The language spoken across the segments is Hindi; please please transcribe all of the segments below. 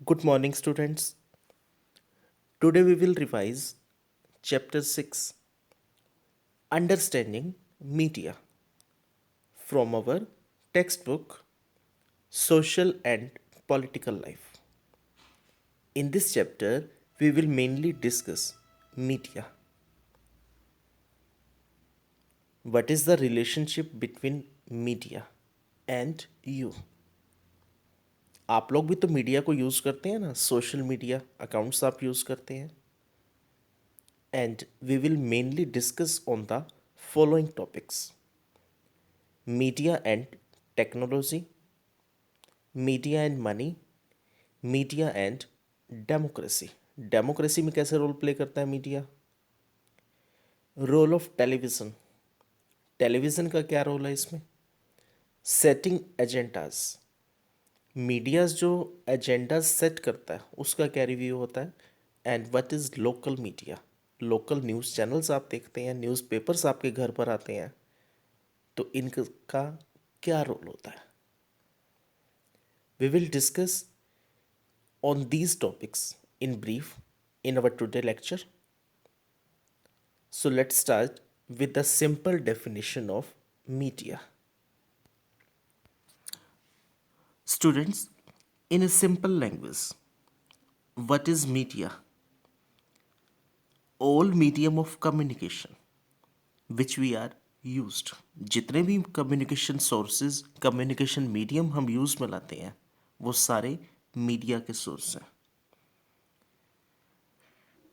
Good morning, students. Today we will revise Chapter 6 Understanding Media from our textbook Social and Political Life. In this chapter, we will mainly discuss media. What is the relationship between media and you? आप लोग भी तो मीडिया को यूज़ करते हैं ना, सोशल मीडिया अकाउंट्स आप यूज़ करते हैं. And we will mainly discuss on the following topics: media and technology, media and money, media and democracy. Democracy में कैसे रोल प्ले करता है media? Role of television. Television का क्या रोल है इसमें? Setting agendas. मीडियाज जो एजेंडाज सेट करता है उसका क्या रिव्यू होता है? And what is local media? Local news channels आप देखते हैं, न्यूज़पेपर्स आपके घर पर आते हैं, तो इनका क्या रोल होता है? We will discuss on these topics in brief in our today lecture. So let's start with the simple definition of media. Students, in a simple language, what is media? All medium of communication which we are used. जितने भी communication sources, communication medium हम use में लाते हैं वो सारे मीडिया के सोर्स हैं.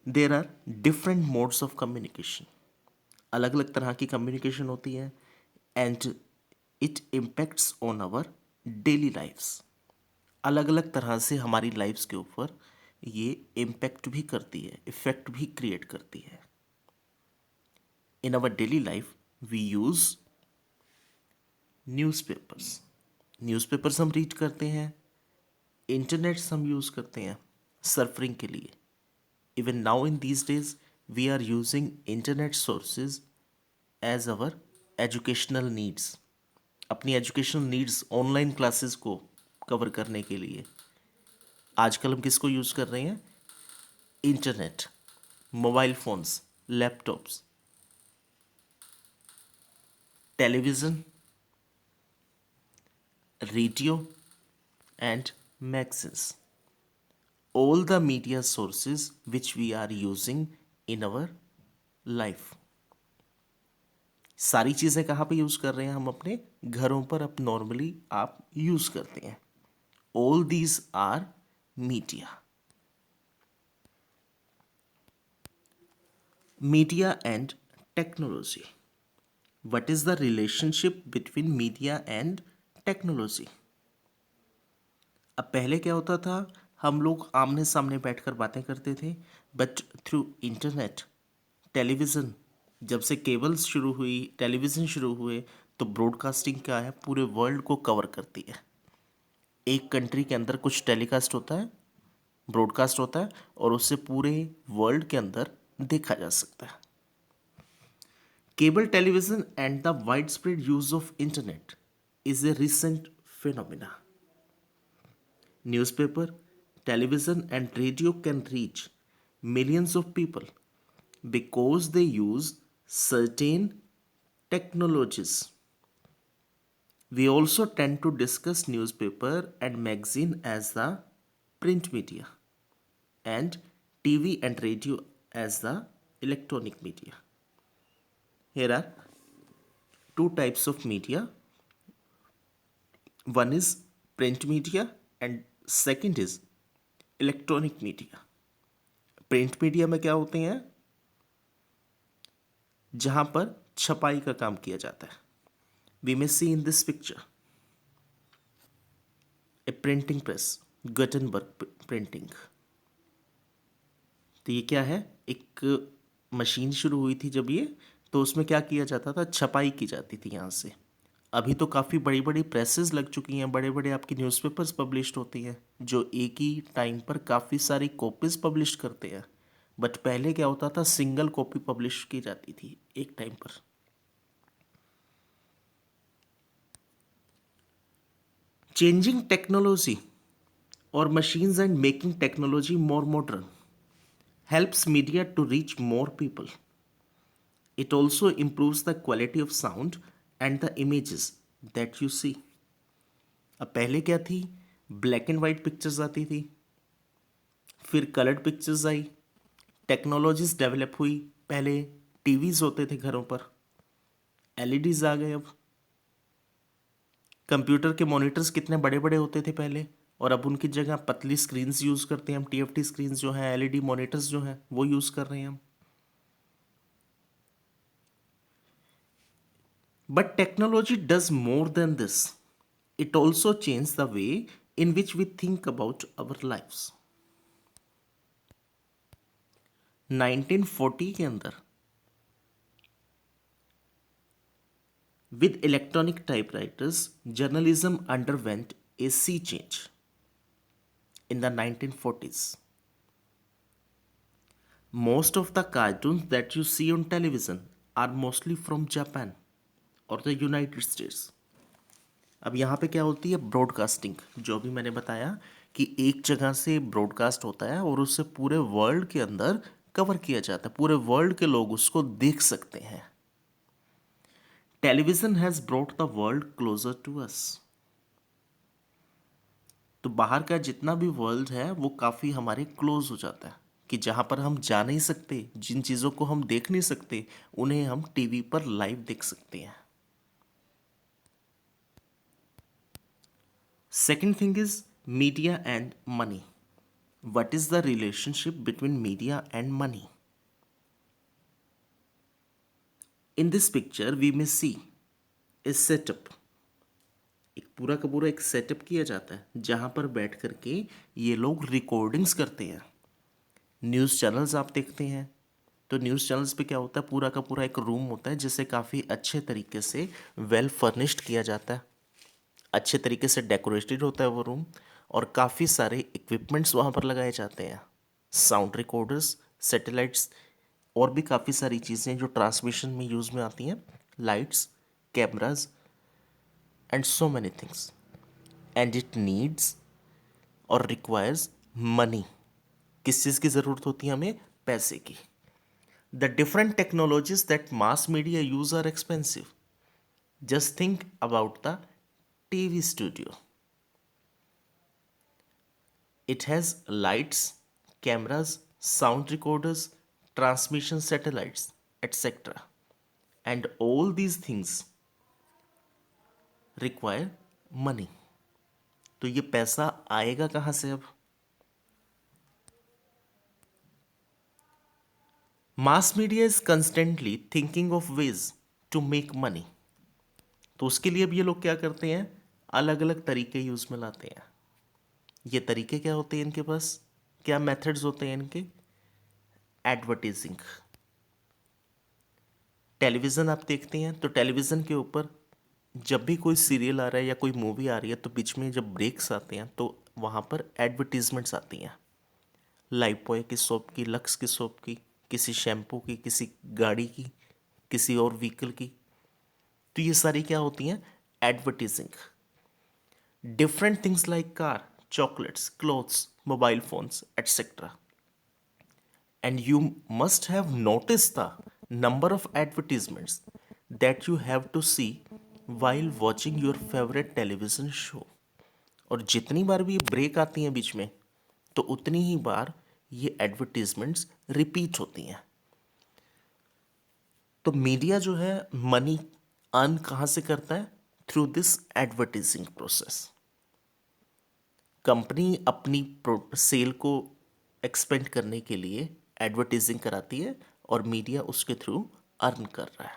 There are different modes of communication. अलग अलग तरह की कम्युनिकेशन होती है and it impacts on our daily lifes. अलग अलग तरह से हमारी लाइफ्स के ऊपर ये इम्पैक्ट भी करती है, इफेक्ट भी क्रिएट करती है. In our daily life we use newspapers. Newspapers हम रीड करते हैं, इंटरनेट्स हम यूज़ करते हैं सर्फिंग के लिए. Even now in these days, we are using internet sources as our educational needs. अपनी educational needs ऑनलाइन क्लासेस को कवर करने के लिए आजकल हम किसको यूज़ कर रहे हैं? Internet, mobile phones, laptops, television, radio and magazines. All the media sources which we are using in our life. सारी चीज़ें कहाँ पे यूज़ कर रहे हैं हम? अपने घरों पर अब नॉर्मली आप यूज़ करते हैं. All these are media. Media and technology. What is the relationship between media and technology? अब पहले क्या होता था, हम लोग आमने सामने बैठकर बातें करते थे, बट थ्रू इंटरनेट, टेलीविज़न, जब से केबल्स शुरू हुई, टेलीविज़न शुरू हुए, तो ब्रॉडकास्टिंग क्या है, पूरे वर्ल्ड को कवर करती है. एक कंट्री के अंदर कुछ टेलीकास्ट होता है, ब्रॉडकास्ट होता है, और उससे पूरे वर्ल्ड के अंदर देखा जा सकता है. Cable television and the wide spread use of internet is a recent phenomena. Newspaper, television and radio can reach millions of people because they use certain technologies. We also tend to discuss newspaper and magazine as the print media and TV and radio as the electronic media. Here are two types of media. One is print media and second is electronic media. Print media में क्या होते हैं? जहां पर छपाई का काम किया जाता है. We may see in this picture a printing press, Gutenberg printing. तो ये क्या है? एक मशीन शुरू हुई थी जब ये, तो उसमें क्या किया जाता था? छपाई की जाती थी यहाँ से. अभी तो काफ़ी बड़ी बड़ी प्रेसेस लग चुकी हैं, बड़े बड़े आपकी न्यूज़पेपर्स पब्लिश्ड होती हैं जो एक ही टाइम पर काफ़ी सारी कॉपीज़ पब्लिश करते हैं. बट पहले क्या होता था? सिंगल कॉपी पब्लिश की जाती थी एक टाइम पर. Changing technology or machines and making technology more modern helps media to reach more people. It also improves the quality of sound and the images that you see. अब पहले क्या थी, ब्लैक एंड वाइट पिक्चर्स आती थी, फिर coloured pictures I, technologies develop हुई, पहले टीवीज होते थे घरों पर, एलईडीज आ गए, अब कंप्यूटर के मॉनिटर्स कितने बड़े बड़े होते थे पहले, और अब उनकी जगह पतली स्क्रीन्स यूज़ करते हैं हम, टीएफटी स्क्रीन्स जो हैं, एलईडी मॉनिटर्स जो हैं वो यूज़ कर रहे हैं हम. But technology does more than this. It also change the way in which we think about our lifes. 1940 के अंदर with electronic typewriters, journalism underwent a sea change in the 1940s. Most of the cartoons that you see on television are mostly from Japan or the United States. अब यहाँ पे क्या होती है, ब्रॉडकास्टिंग, जो भी मैंने बताया कि एक जगह से ब्रॉडकास्ट होता है और उससे पूरे वर्ल्ड के अंदर कवर किया जाता है, पूरे वर्ल्ड के लोग उसको देख सकते हैं. Television has brought the world closer to us. तो बाहर का जितना भी वर्ल्ड है वो काफ़ी हमारे क्लोज हो जाता है, कि जहाँ पर हम जा नहीं सकते, जिन चीज़ों को हम देख नहीं सकते, उन्हें हम टीवी पर लाइव देख सकते हैं. Second thing is media and money. What is the relationship between media and money? In this picture we may see a setup. एक पूरा का पूरा एक सेटअप किया जाता है जहाँ पर बैठ करके ये लोग रिकॉर्डिंग्स करते हैं. न्यूज़ चैनल्स आप देखते हैं तो न्यूज़ चैनल्स पे क्या होता है, पूरा का पूरा एक रूम होता है जिसे काफ़ी अच्छे तरीके से वेल फर्निश्ड किया जाता है, अच्छे तरीके से डेकोरेटेड होता है वो रूम, और काफ़ी सारे इक्विपमेंट्स वहाँ पर लगाए जाते हैं, साउंड रिकॉर्डर्स, सैटेलाइट्स, और भी काफ़ी सारी चीज़ें जो ट्रांसमिशन में यूज़ में आती हैं, lights, cameras and so many things. And it needs और रिक्वायर्स मनी. किस चीज़ की ज़रूरत होती है हमें? पैसे की. The different technologies that mass media use are expensive. Just think about the TV studio. It has lights, cameras, sound recorders, transmission satellites, etc. And all these things require money. तो ये पैसा आएगा कहाँ से अब? Mass media is constantly thinking of ways to make money. तो उसके लिए अब ये लोग क्या करते हैं, अलग अलग तरीके यूज में लाते हैं. ये तरीके क्या होते हैं इनके पास, क्या मेथड्स होते हैं इनके? एडवर्टाइजिंग. टेलीविज़न आप देखते हैं तो टेलीविज़न के ऊपर जब भी कोई सीरियल आ रहा है या कोई मूवी आ रही है तो बीच में जब ब्रेक्स आते हैं तो वहाँ पर एडवर्टीज़मेंट्स आती हैं, लाइफबॉय की सोप की, लक्स की सोप की, किसी शैम्पू की, किसी गाड़ी की, किसी और व्हीकल की. तो ये सारी क्या होती हैं? Advertising. Different things like car, chocolates, clothes, mobile phones, etcetera. And you must have noticed the number of advertisements that you have to see while watching your favorite television show. और जितनी बार भी ये ब्रेक आती हैं बीच में तो उतनी ही बार ये एडवर्टीजमेंट्स रिपीट होती हैं. तो मीडिया जो है मनी अर्न कहाँ से करता है? Through this advertising process. Company अपनी सेल को एक्सपेंड करने के लिए एडवर्टाइजिंग कराती है और मीडिया उसके थ्रू अर्न कर रहा है.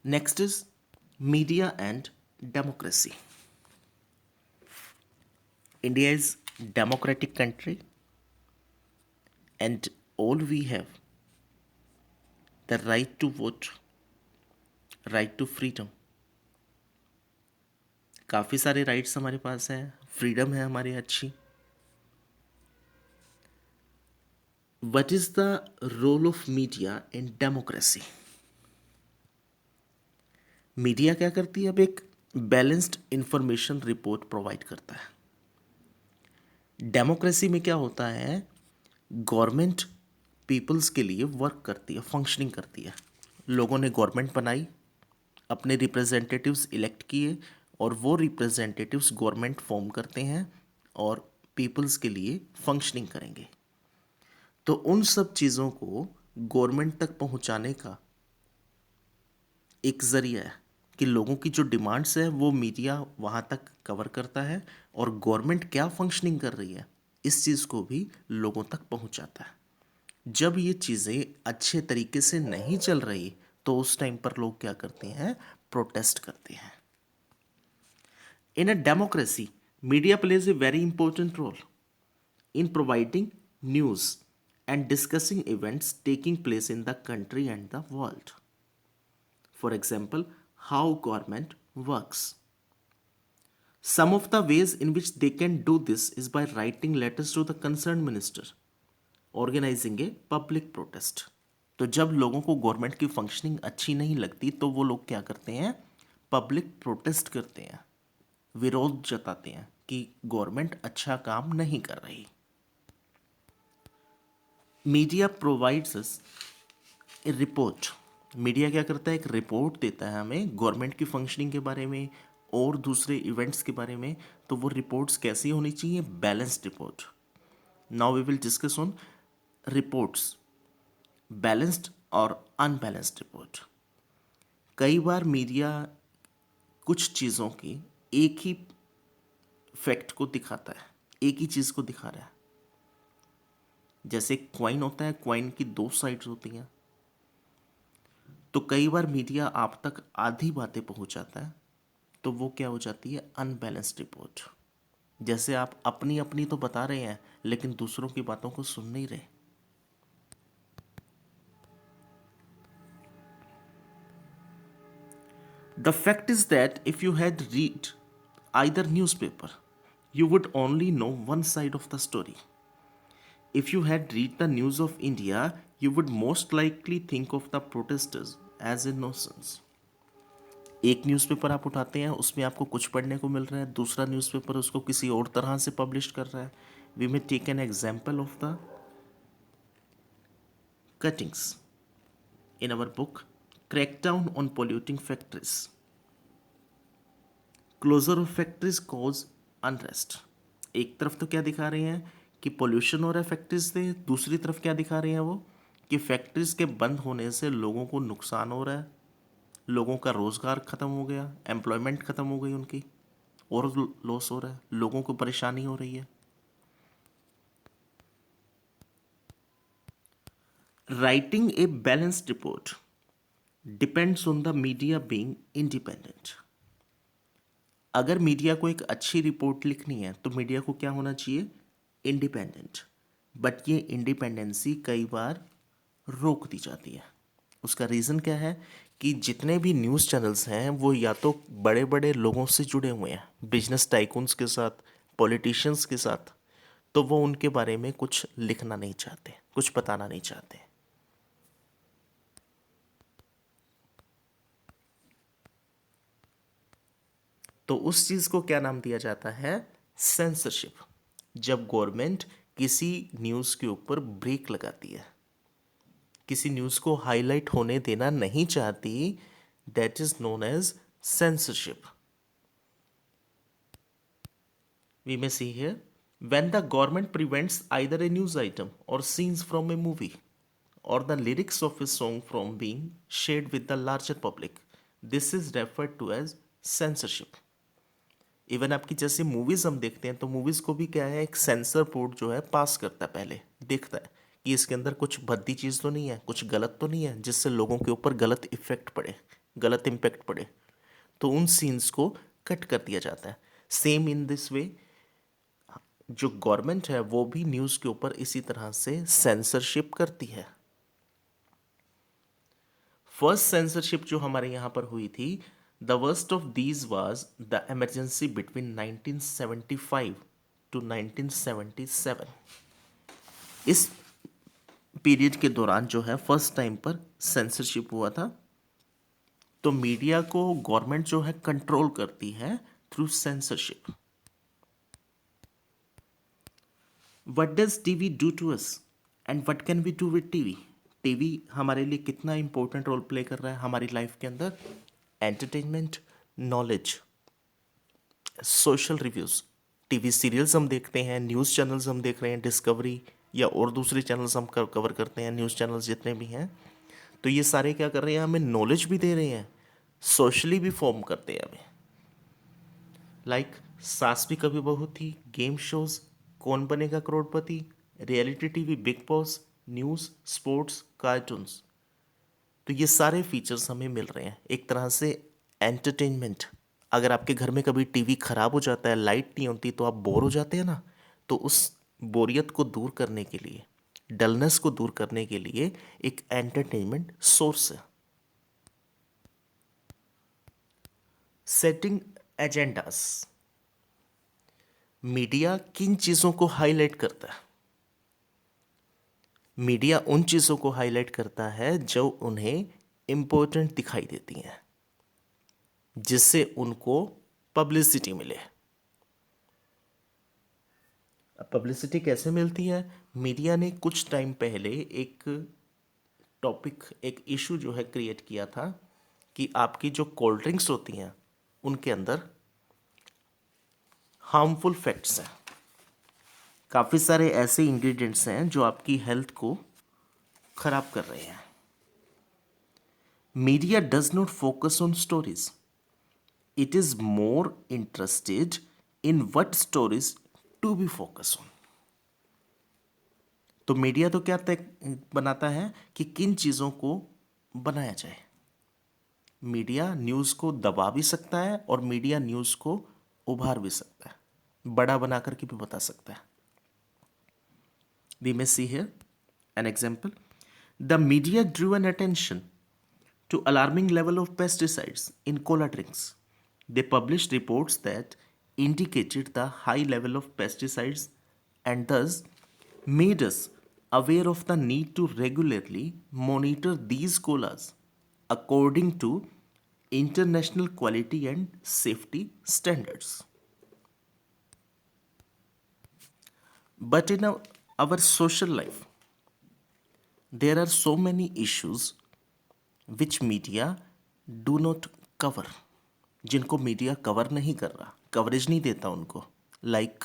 Next is media and democracy. India is democratic country and all we have the right to vote, right to freedom. काफ़ी सारे राइट्स हमारे पास हैं, फ्रीडम है हमारी अच्छी. What is the role of media in democracy? Media क्या करती है? अब एक बैलेंस्ड इंफॉर्मेशन रिपोर्ट प्रोवाइड करता है। डेमोक्रेसी में क्या होता है, गवर्नमेंट पीपल्स के लिए वर्क करती है, फंक्शनिंग करती है। लोगों ने गवर्नमेंट बनाई, अपने रिप्रेजेंटेटिव्स इलेक्ट किए और वो रिप्रेजेंटेटिव्स गवर्नमेंट फॉर्म करते हैं और पीपल्स के लिए फंक्शनिंग करेंगे। तो उन सब चीज़ों को गवर्नमेंट तक पहुंचाने का एक ज़रिया है कि लोगों की जो डिमांड्स है वो मीडिया वहाँ तक कवर करता है और गवर्नमेंट क्या फंक्शनिंग कर रही है इस चीज़ को भी लोगों तक पहुँचाता है। जब ये चीज़ें अच्छे तरीके से नहीं चल रही तो उस टाइम पर लोग क्या करते हैं, प्रोटेस्ट करते हैं। In a democracy media plays a very important role in providing news and discussing events taking place in the country and the world. For example, how government works. Some of the ways in which they can do this is by writing letters to the concerned minister, organizing a public protest. तो जब लोगों को गवर्नमेंट की फंक्शनिंग अच्छी नहीं लगती तो वो लोग क्या करते हैं, पब्लिक प्रोटेस्ट करते हैं, विरोध जताते हैं कि गवर्नमेंट अच्छा काम नहीं कर रही। मीडिया प्रोवाइड्स अस ए रिपोर्ट। मीडिया क्या करता है, एक रिपोर्ट देता है हमें गवर्नमेंट की फंक्शनिंग के बारे में और दूसरे इवेंट्स के बारे में। तो वो रिपोर्ट्स कैसी होनी चाहिए, balanced report. Now we will discuss on reports, balanced और अनबैलेंस्ड रिपोर्ट। कई बार मीडिया कुछ चीज़ों की एक ही फैक्ट को दिखाता है, एक ही चीज़ को दिखा रहा है। जैसे क्वाइन होता है, क्वाइन की दो साइड्स होती हैं। तो कई बार मीडिया आप तक आधी बातें पहुंचाता है तो वो क्या हो जाती है, अनबैलेंस्ड रिपोर्ट। जैसे आप अपनी अपनी तो बता रहे हैं लेकिन दूसरों की बातों को सुन नहीं रहे। The fact is that if you had read either newspaper you would only know one side of the story. If you had read the news of India, you would most likely think of the protesters as innocents. एक न्यूज़पेपर आप उठाते हैं, उसमें आपको कुछ पढ़ने को मिल रहा है, दूसरा न्यूज़पेपर उसको किसी और तरह से पब्लिश कर रहा है। We may take an example of the cuttings in our book crackdown on polluting factories. Closure of factories cause unrest. एक तरफ तो क्या दिखा रहे हैं कि पोल्यूशन हो रहा है फैक्ट्रीज से, दूसरी तरफ क्या दिखा रहे हैं वो कि फैक्ट्रीज के बंद होने से लोगों को नुकसान हो रहा है, लोगों का रोज़गार ख़त्म हो गया, एम्प्लॉयमेंट ख़त्म हो गई उनकी, और लॉस हो रहा है, लोगों को परेशानी हो रही है। Writing a balanced report depends on the media being independent. अगर मीडिया को एक अच्छी रिपोर्ट लिखनी है तो मीडिया को क्या होना चाहिए, इंडिपेंडेंट। बट ये इंडिपेंडेंसी कई बार रोक दी जाती है। उसका रीज़न क्या है कि जितने भी न्यूज़ चैनल्स हैं वो या तो बड़े बड़े लोगों से जुड़े हुए हैं, बिजनेस टाइकून्स के साथ, पॉलिटिशियंस के साथ, तो वो उनके बारे में कुछ लिखना नहीं चाहते, कुछ बताना नहीं चाहते। तो उस चीज़ को क्या नाम दिया जाता है, सेंसरशिप। जब गवर्नमेंट किसी न्यूज़ के ऊपर ब्रेक लगाती है, किसी न्यूज़ को हाईलाइट होने देना नहीं चाहती, that is known as censorship. We may see here when the government prevents either a news item or scenes from a movie or the lyrics of a song from being shared with the larger public, this is referred to as censorship. Even आपकी जैसे मूवीज़ हम देखते हैं तो मूवीज़ को भी क्या है, एक सेंसर बोर्ड जो है पास करता है, पहले देखता है कि इसके अंदर कुछ भद्दी चीज़ तो नहीं है, कुछ गलत तो नहीं है जिससे लोगों के ऊपर गलत इफेक्ट पड़े, गलत इम्पैक्ट पड़े। तो उन सीन्स को कट कर दिया जाता है। सेम इन दिस वे जो गवर्नमेंट है वो भी न्यूज़ के ऊपर इसी तरह से सेंसरशिप करती है। फर्स्ट सेंसरशिप जो हमारे यहाँ पर हुई थी, the worst of these was the emergency between 1975 to 1977। इस पीरियड के दौरान जो है फर्स्ट टाइम पर सेंसरशिप हुआ था तो मीडिया को गवर्नमेंट जो है कंट्रोल करती है through censorship. What does TV do to us and what can we do with TV? TV हमारे लिए कितना इंपॉर्टेंट रोल प्ले कर रहा है हमारी लाइफ के अंदर? Entertainment, knowledge, social reviews, TV serials हम देखते हैं, न्यूज़ चैनल्स हम देख रहे हैं, डिस्कवरी या और दूसरे चैनल्स हम कवर करते हैं, न्यूज़ चैनल्स जितने भी हैं। तो ये सारे क्या कर रहे हैं? हमें नॉलेज भी दे रहे हैं, सोशली भी फॉर्म करते हैं हमें। लाइक सास भी कभी बहू थी, game shows, Kaun Banega Crorepati, reality TV Big Boss, news, sports, cartoons. तो ये सारे फीचर्स हमें मिल रहे हैं, एक तरह से एंटरटेनमेंट। अगर आपके घर में कभी टीवी खराब हो जाता है, लाइट नहीं होती, तो आप बोर हो जाते हैं ना, तो उस बोरियत को दूर करने के लिए, डलनेस को दूर करने के लिए एक एंटरटेनमेंट सोर्स है। Setting agendas. मीडिया किन चीज़ों को हाईलाइट करता है? मीडिया उन चीज़ों को हाईलाइट करता है जो उन्हें इम्पोर्टेंट दिखाई देती हैं, जिससे उनको पब्लिसिटी मिले। अब पब्लिसिटी कैसे मिलती है? मीडिया ने कुछ टाइम पहले एक टॉपिक, एक इशू जो है क्रिएट किया था कि आपकी जो कोल्ड ड्रिंक्स होती हैं उनके अंदर हार्मफुल फैक्ट्स हैं। काफ़ी सारे ऐसे इंग्रेडिएंट्स हैं जो आपकी हेल्थ को ख़राब कर रहे हैं। Media does not focus on stories, it is more interested in what stories to be focus on. तो मीडिया तो क्या तय बनाता है कि किन चीज़ों को बनाया जाए। मीडिया न्यूज़ को दबा भी सकता है और मीडिया न्यूज़ को उभार भी सकता है, बड़ा बना करके भी बता सकता है। We may see here an example. The media drew an attention to alarming level of pesticides in cola drinks. They published reports that indicated the high level of pesticides and thus made us aware of the need to regularly monitor these colas according to international quality and safety standards. But in our social life, there are so many issues which media do not cover, जिनको मीडिया कवर नहीं कर रहा, कवरेज नहीं देता उनको। लाइक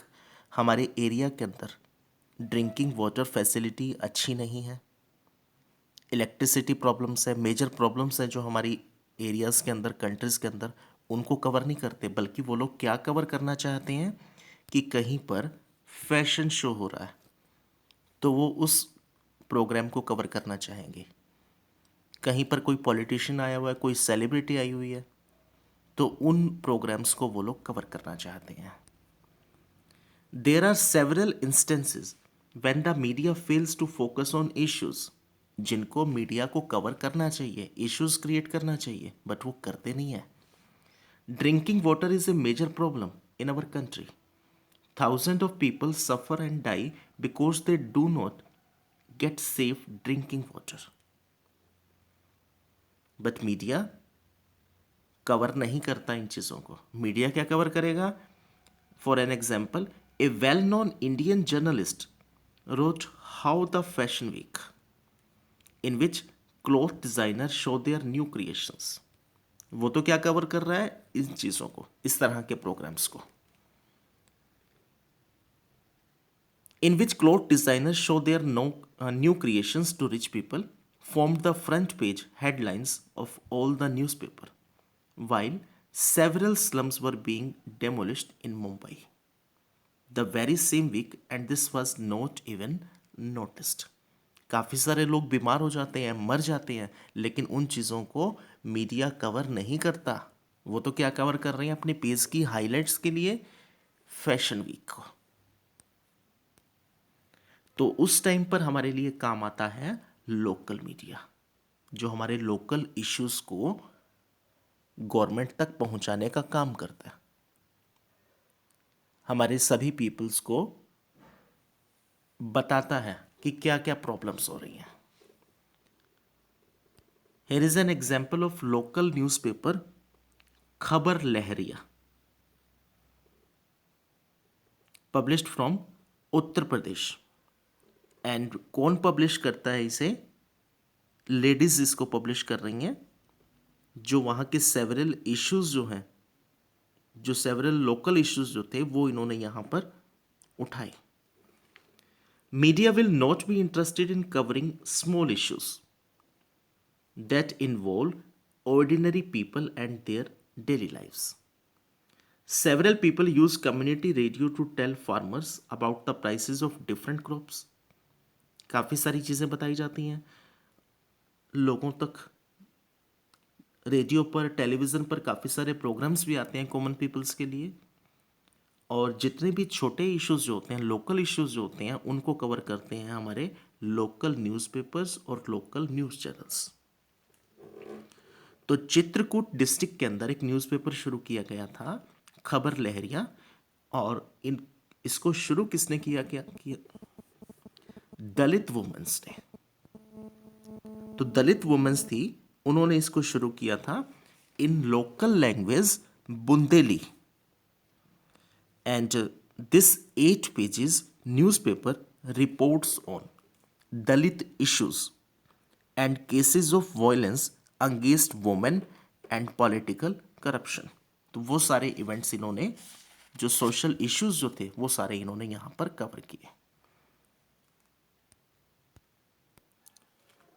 हमारे एरिया के अंदर ड्रिंकिंग वाटर फैसिलिटी अच्छी नहीं है, इलेक्ट्रिसिटी प्रॉब्लम्स है, मेजर प्रॉब्लम्स हैं जो हमारी एरियाज़ के अंदर, कंट्रीज़ के अंदर, उनको कवर नहीं करते। बल्कि वो लोग क्या कवर करना चाहते हैं कि कहीं पर फैशन शो हो रहा है तो वो उस प्रोग्राम को कवर करना चाहेंगे। कहीं पर कोई पॉलिटिशियन आया हुआ है, कोई सेलिब्रिटी आई हुई है, तो उन प्रोग्राम्स को वो लोग कवर करना चाहते हैं। There are several instances when the media fails to focus on issues, जिनको मीडिया को कवर करना चाहिए, इश्यूज क्रिएट करना चाहिए, बट वो करते नहीं है। Drinking water is a major problem in our country. Thousands of people suffer and die because they do not get safe drinking water. But media cover नहीं करता इन चीज़ों को। मीडिया क्या कवर करेगा? For an example, a well known Indian journalist wrote how the fashion week in which cloth designer show their new creations. वो तो क्या कवर कर रहा है? इन चीज़ों को, इस तरह के प्रोग्राम्स को। In which cloth designers show their new creations to rich people, formed the front page headlines of all the newspaper, while several slums were being demolished in Mumbai the very same week, and this was not even noticed. काफ़ी सारे लोग बीमार हो जाते हैं, मर जाते हैं, लेकिन उन चीज़ों को मीडिया कवर नहीं करता। वो तो क्या कवर कर रहे हैं? अपने पेज की हाइलाइट्स के लिए फैशन वीक को। तो उस टाइम पर हमारे लिए काम आता है लोकल मीडिया, जो हमारे लोकल इश्यूज को गवर्नमेंट तक पहुंचाने का काम करता है, हमारे सभी पीपल्स को बताता है कि क्या क्या प्रॉब्लम्स हो रही हैं। Here is an example of local newspaper खबर लहरिया, published from Uttar Pradesh. And कौन पब्लिश करता है इसे? लेडीज इसको पब्लिश कर रही हैं, जो वहाँ के सेवरल इश्यूज जो हैं, जो सेवरल लोकल इश्यूज जो थे वो इन्होंने यहाँ पर उठाए. Media will not be interested in covering small issues that involve ordinary people and their daily lives. Several people use community radio to tell farmers about the prices of different crops. काफ़ी सारी चीज़ें बताई जाती हैं लोगों तक. रेडियो पर, टेलीविज़न पर काफ़ी सारे प्रोग्राम्स भी आते हैं कॉमन पीपल्स के लिए. और जितने भी छोटे इश्यूज जो होते हैं, लोकल इश्यूज जो होते हैं, उनको कवर करते हैं हमारे लोकल न्यूज़पेपर्स और लोकल न्यूज़ चैनल्स. तो चित्रकूट डिस्ट्रिक्ट के अंदर एक न्यूज़पेपर शुरू किया गया था, खबर लहरिया. और इसको शुरू किसने किया? दलित वुमेन्स ने. तो दलित वुमेन्स थी, उन्होंने इसको शुरू किया था in local language Bundeli. And this 8 pages newspaper reports on Dalit issues and cases of violence against women and political corruption. तो वो सारे इवेंट्स इन्होंने, जो सोशल इश्यूज जो थे, वो सारे इन्होंने यहां पर कवर किए.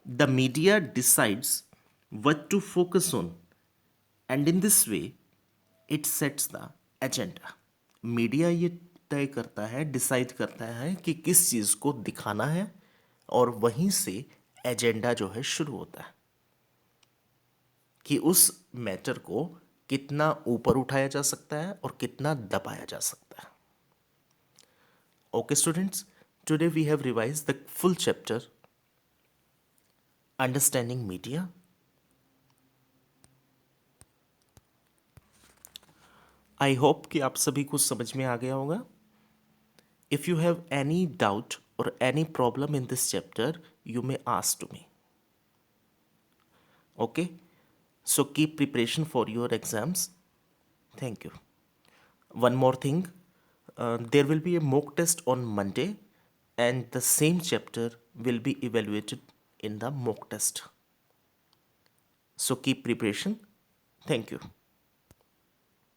The media decides what to focus on and in this way it sets the agenda. Media ये तय करता है, डिसाइड करता है कि किस चीज़ को दिखाना है, और वहीं से एजेंडा जो है शुरू होता है कि उस मैटर को कितना ऊपर उठाया जा सकता है और कितना दबाया जा सकता है. Okay students, today we have revise the full chapter understanding media. I hope कि आप सभी को समझ में आ गया होगा. If you have any doubt और any problem in this chapter, you may ask to me. Okay, so keep preparation for your exams. Thank you. One more thing, there will be a mock test on Monday, and the same chapter will be evaluated in the mock test. So keep preparation. Thank you.